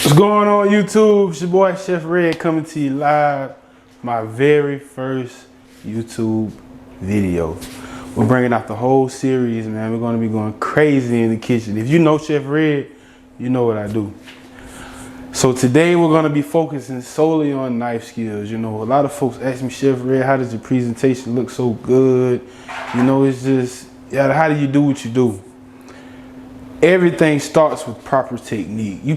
What's going on YouTube? It's your boy Chef Red coming to you live. My very first YouTube video. We're bringing out the whole series, man. We're gonna be going crazy in the kitchen. If you know Chef Red, you know what I do. So today we're gonna be focusing solely on knife skills. You know, a lot of folks ask me, Chef Red, how does your presentation look so good? You know, it's just, yeah, how do you do what you do? Everything starts with proper technique. You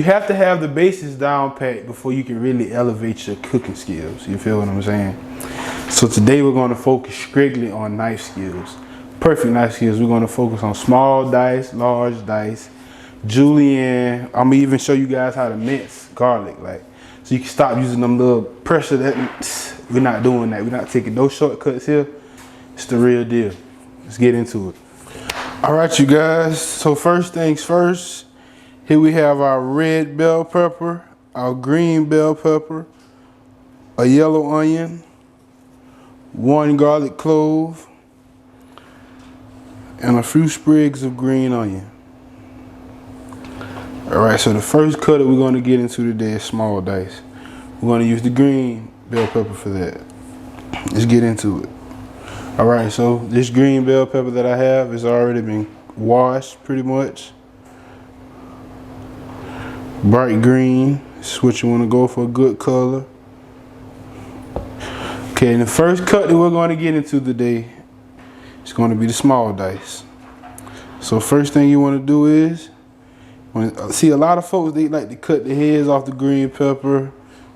have to have the basics down pat before you can really elevate your cooking skills. You feel what I'm saying? So today we're going to focus strictly on knife skills. Perfect knife skills. We're going to focus on small dice, large dice, julienne. I'm gonna even show you guys how to mince garlic, like, so you can stop using them little pressure. That we're not doing that. We're not taking no shortcuts here. It's the real deal. Let's get into it. All right, you guys, so first things first, here we have our red bell pepper, our green bell pepper, a yellow onion, 1 garlic clove, and a few sprigs of green onion. All right, so the first cut that we're going to get into today is small dice. We're going to use the green bell pepper for that. Let's get into it. All right, so this green bell pepper that I have has already been washed pretty much. Bright green is what you want to go for, a good color. Okay, and the first cut that we're going to get into today is going to be the small dice. So first thing you want to do is, see, a lot of folks, they like to cut the heads off the green pepper.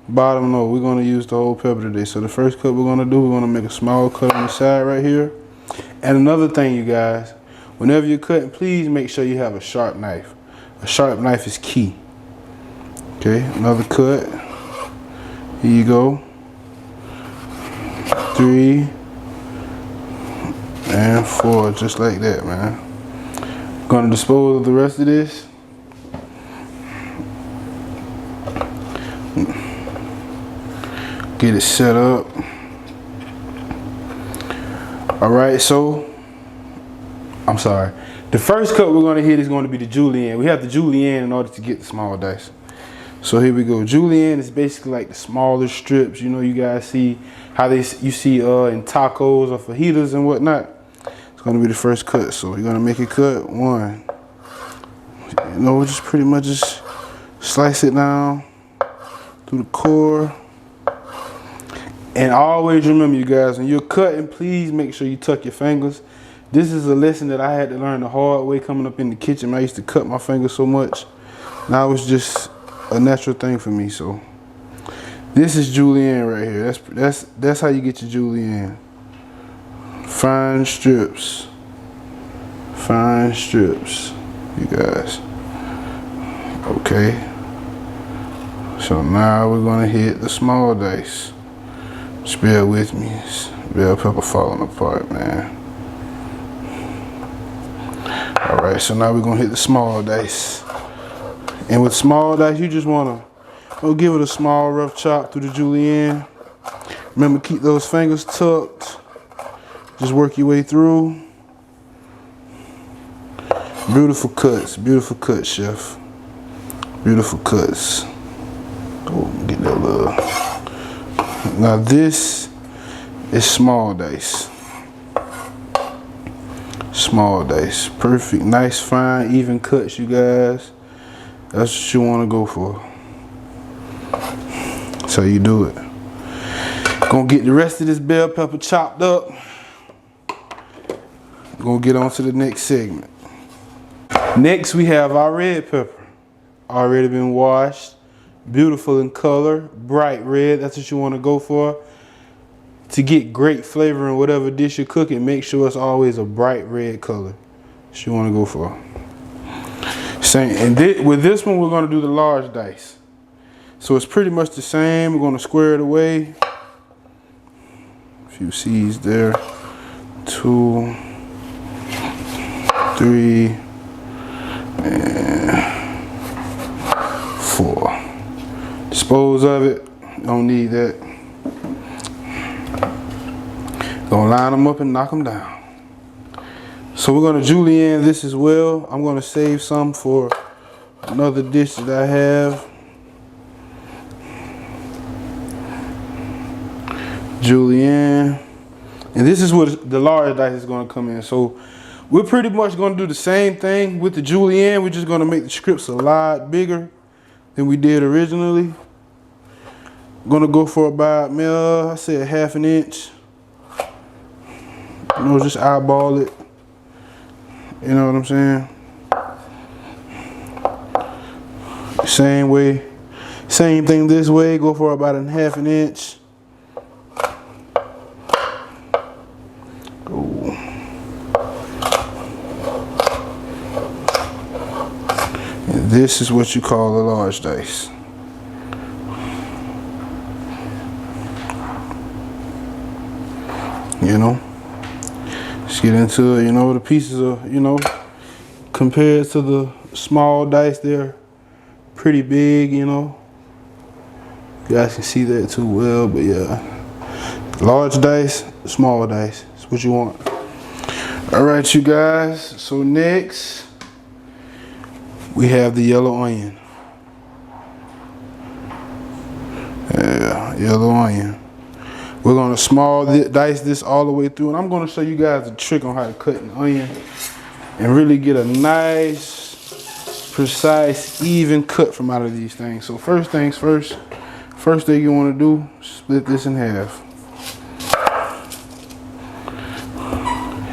Bottom, no, we're going to use the whole pepper today. So the first cut we're going to do, we're going to make a small cut on the side right here. And another thing, you guys, whenever you're cutting, please make sure you have a sharp knife. A sharp knife is key. Okay, another cut. Here you go. 3 and 4, just like that, man. Going to dispose of the rest of this. Get it set up. All right, so I'm sorry. The first cut we're going to hit is going to be the julienne. We have the julienne in order to get the small dice. So here we go. Julienne is basically like the smaller strips. You know, you guys see how you see in tacos or fajitas and whatnot. It's going to be the first cut. So you're going to make a cut 1. You know, just pretty much just slice it down through the core. And always remember, you guys, when you're cutting, please make sure you tuck your fingers. This is a lesson that I had to learn the hard way coming up in the kitchen. I used to cut my fingers so much. Now it's just a natural thing for me. So this is julienne right here. That's how you get your julienne. Fine strips. Fine strips, you guys. Okay. So now we're gonna hit the small dice. Just bear with me. Bell pepper falling apart, man. All right, so now we're gonna hit the small dice. And with small dice, you just wanna give it a small rough chop through the julienne. Remember, keep those fingers tucked. Just work your way through. Beautiful cuts, chef. Beautiful cuts. Oh, get that little. Now this is small dice. Small dice. Perfect, nice, fine, even cuts, you guys. That's what you want to go for. So you do it. Gonna get the rest of this bell pepper chopped up. Gonna get on to the next segment. Next we have our red pepper. Already been washed. Beautiful in color, bright red. That's what you want to go for. To get great flavor in whatever dish you're cooking, make sure it's always a bright red color. That's what you want to go for. Same. And with this one, we're going to do the large dice. So it's pretty much the same. We're going to square it away. A few C's there. 2, 3, and 4. Dispose of it. Don't need that. Gonna line them up and knock them down. So we're gonna julienne this as well. I'm gonna save some for another dish that I have. julienne. And this is what the large dice is going to come in. So we're pretty much going to do the same thing with the julienne. We're just going to make the scripts a lot bigger than we did originally. I'm going to go for about, I said 1/2 inch. You know, just eyeball it. You know what I'm saying? Same way, same thing this way. Go for about 1/2 inch. Go. And this is what you call a large dice. You know, let's get into it. You know, the pieces are, you know, compared to the small dice, they're pretty big, you know. You guys can see that too well, but yeah. Large dice, small dice. That's what you want. All right, you guys. So next, we have the yellow onion. Yeah, yellow onion. We're gonna small dice this all the way through, and I'm gonna show you guys a trick on how to cut an onion and really get a nice, precise, even cut from out of these things. So first things first, first thing you want to do, split this in half.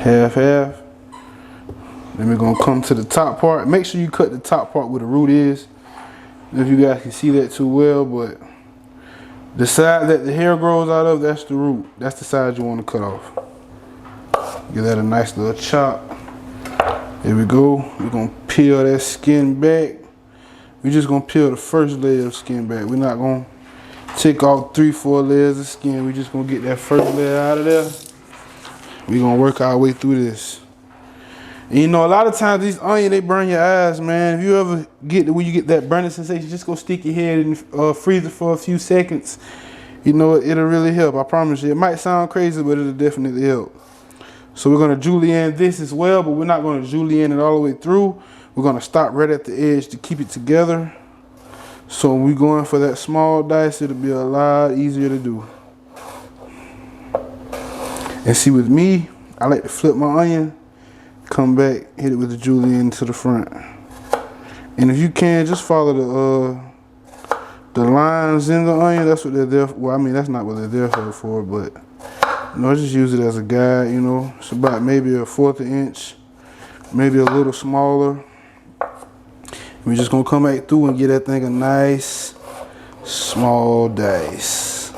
Half. Then we're gonna come to the top part. Make sure you cut the top part where the root is. If you guys can see that too well, but the side that the hair grows out of, that's the root. That's the side you want to cut off. Give that a nice little chop. There we go. We're gonna peel that skin back. We're just gonna peel the first layer of skin back. We're not gonna take off 3-4 layers of skin. We're just gonna get that first layer out of there. We're gonna work our way through this. And you know, a lot of times these onions, they burn your eyes, man. If you ever get to where you get that burning sensation, just go stick your head in freezer for a few seconds. You know, it'll really help. I promise you. It might sound crazy, but it'll definitely help. So we're gonna julienne this as well, but we're not gonna julienne it all the way through. We're gonna stop right at the edge to keep it together. So when we're going for that small dice, it'll be a lot easier to do. And see, with me, I like to flip my onion, come back, hit it with the julienne to the front. And if you can, just follow the lines in the onion. That's what they're there for. Well, I mean, that's not what they're there for, but you know, just use it as a guide. You know, it's about maybe 1/4 inch, maybe a little smaller. We're just gonna come back through and get that thing a nice small dice.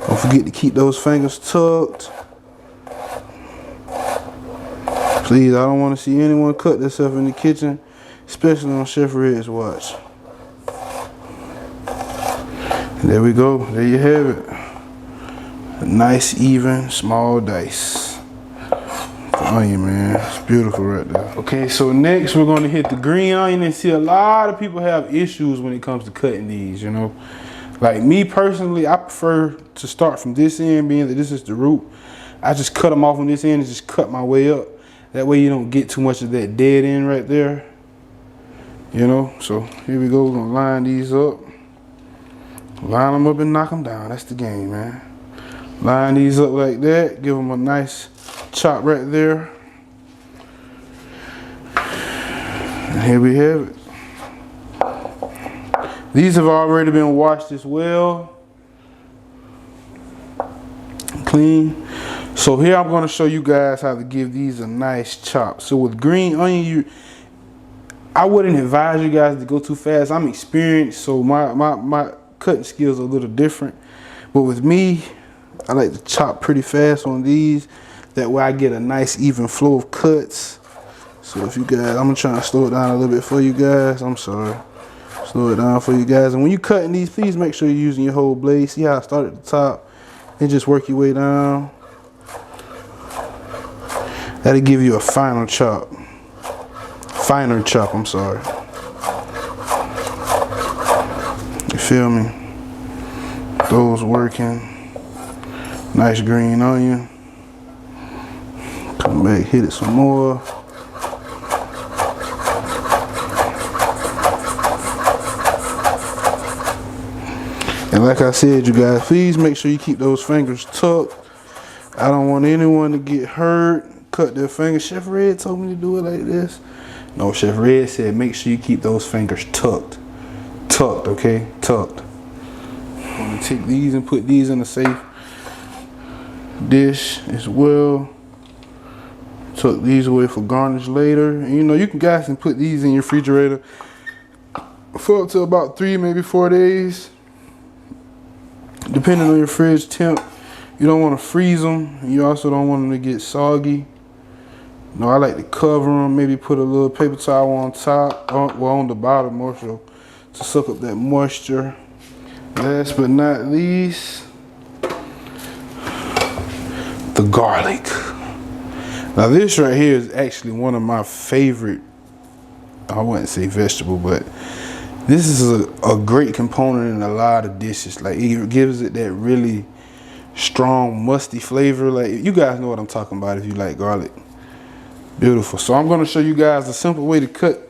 Don't forget to keep those fingers tucked. Please, I don't want to see anyone cut themselves in the kitchen, especially on Chef Red's watch. And there we go. There you have it. A nice, even, small dice. The onion, man. It's beautiful right there. Okay, so next we're going to hit the green onion, and see, a lot of people have issues when it comes to cutting these, you know. Like me personally, I prefer to start from this end, being that this is the root. I just cut them off on this end and just cut my way up. That way you don't get too much of that dead end right there. You know, so here we go. We're gonna line these up. Line them up and knock them down. That's the game, man. Line these up like that. Give them a nice chop right there. And here we have it. These have already been washed as well. Clean. So here I'm going to show you guys how to give these a nice chop. So with green onion, I wouldn't advise you guys to go too fast. I'm experienced, so my cutting skills are a little different. But with me, I like to chop pretty fast on these. That way I get a nice even flow of cuts. So if you guys, I'm trying to slow it down a little bit for you guys. I'm sorry. Slow it down for you guys. And when you're cutting these, please make sure you're using your whole blade. See how I start at the top and just work your way down. That'll give you a final chop. Finer chop, I'm sorry. You feel me? Those working. Nice green onion. Come back, hit it some more. And like I said, you guys, please make sure you keep those fingers tucked. I don't want anyone to get hurt, cut their fingers. Chef Red told me to do it like this. No, Chef Red said make sure you keep those fingers tucked. Tucked, okay? Tucked. I'm gonna take these and put these in a safe dish as well. Tuck these away for garnish later. And you know, you guys can put these in your refrigerator for up to about 3, maybe 4 days, depending on your fridge temp. You don't want to freeze them. You also don't want them to get soggy. No, I like to cover them, maybe put a little paper towel on top, well, on the bottom more so, to suck up that moisture. Last but not least, the garlic. Now this right here is actually one of my favorite, I wouldn't say vegetable, but this is a great component in a lot of dishes. Like, it gives it that really strong musty flavor. Like, you guys know what I'm talking about if you like garlic. Beautiful. So I'm gonna show you guys a simple way to cut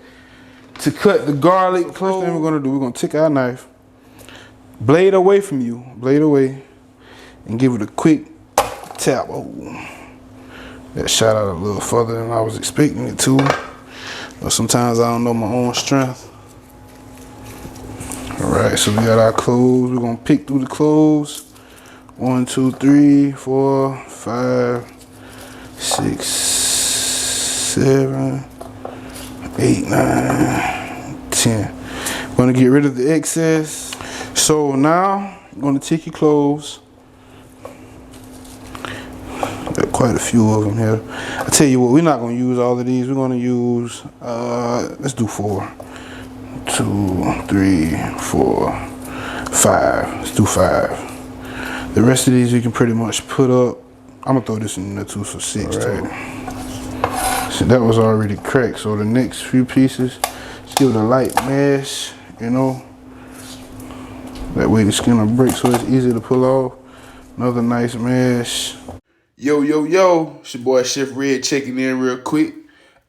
the garlic. First thing we're gonna do, we're gonna take our knife, blade away from you, blade away, and give it a quick tap. Oh, that shot out a little further than I was expecting it to. But sometimes I don't know my own strength. All right, so we got our cloves. We're gonna pick through the cloves. 1, 2, 3, 4, 5, 6, 7, 8, 9, 10. I'm gonna get rid of the excess. So now I'm gonna take your cloves. Got quite a few of them here. I tell you what, we're not gonna use all of these. We're gonna use, let's do 4. 2, 3, 4, 5. Let's do 5. The rest of these you can pretty much put up. I'm gonna throw this in there too, so 6 total. So that was already cracked. So the next few pieces, just give it a light mash, you know. That way the skin will break so it's easy to pull off. Another nice mash. Yo, yo, yo, it's your boy Chef Red checking in real quick.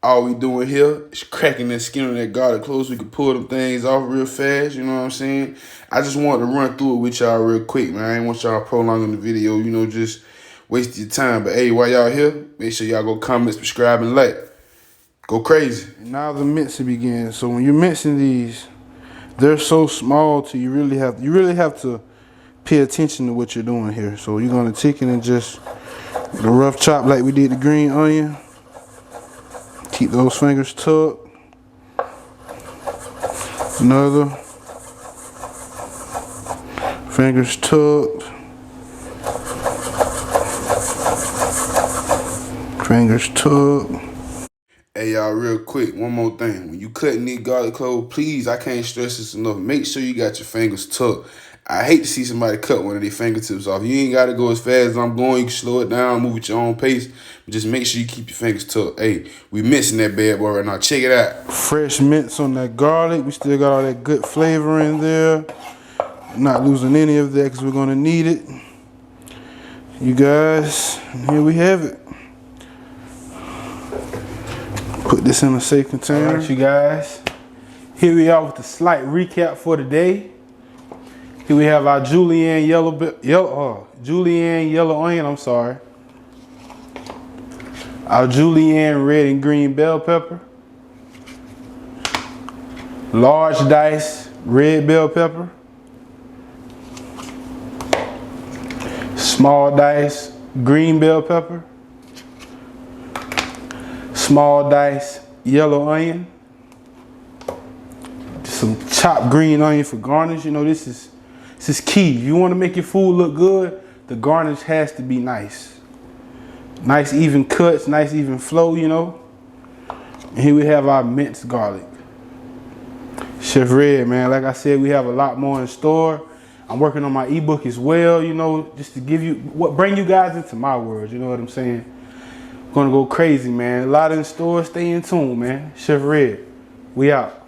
All we doing here is cracking that skin on that garlic close. We can pull them things off real fast, you know what I'm saying? I just wanted to run through it with y'all real quick, man. I ain't want y'all prolonging the video, you know, just waste your time. But hey, while y'all here, make sure y'all go comment, subscribe, and like. Go crazy. And now the mincing begins. So when you're mincing these, they're so small to you really have to pay attention to what you're doing here. So you're gonna take it and just the rough chop like we did the green onion. Keep those fingers tucked. Another. Fingers tucked. Fingers tucked. Hey y'all, real quick, one more thing. When you cutting these garlic cloves, please, I can't stress this enough. Make sure you got your fingers tucked. I hate to see somebody cut one of their fingertips off. You ain't got to go as fast as I'm going. You can slow it down, move at your own pace. But just make sure you keep your fingers tucked. Hey, we missing that bad boy right now. Check it out. Fresh mints on that garlic. We still got all that good flavor in there. Not losing any of that because we're going to need it. You guys, here we have it. Put this in a safe container. All right, you guys. Here we are with the slight recap for today. Here we have our julienne yellow onion, I'm sorry. Our julienne red and green bell pepper. Large dice red bell pepper. Small dice green bell pepper. Small dice yellow onion. Some chopped green onion for garnish. You know, this is key. If you want to make your food look good, the garnish has to be nice. Nice even cuts, nice even flow, you know. And here we have our minced garlic. Chef Red, man, like I said, we have a lot more in store. I'm working on my ebook as well, you know, just to give you, bring you guys into my world, you know what I'm saying? Gonna go crazy, man. A lot in store, stay in tune, man. Chef Red, we out.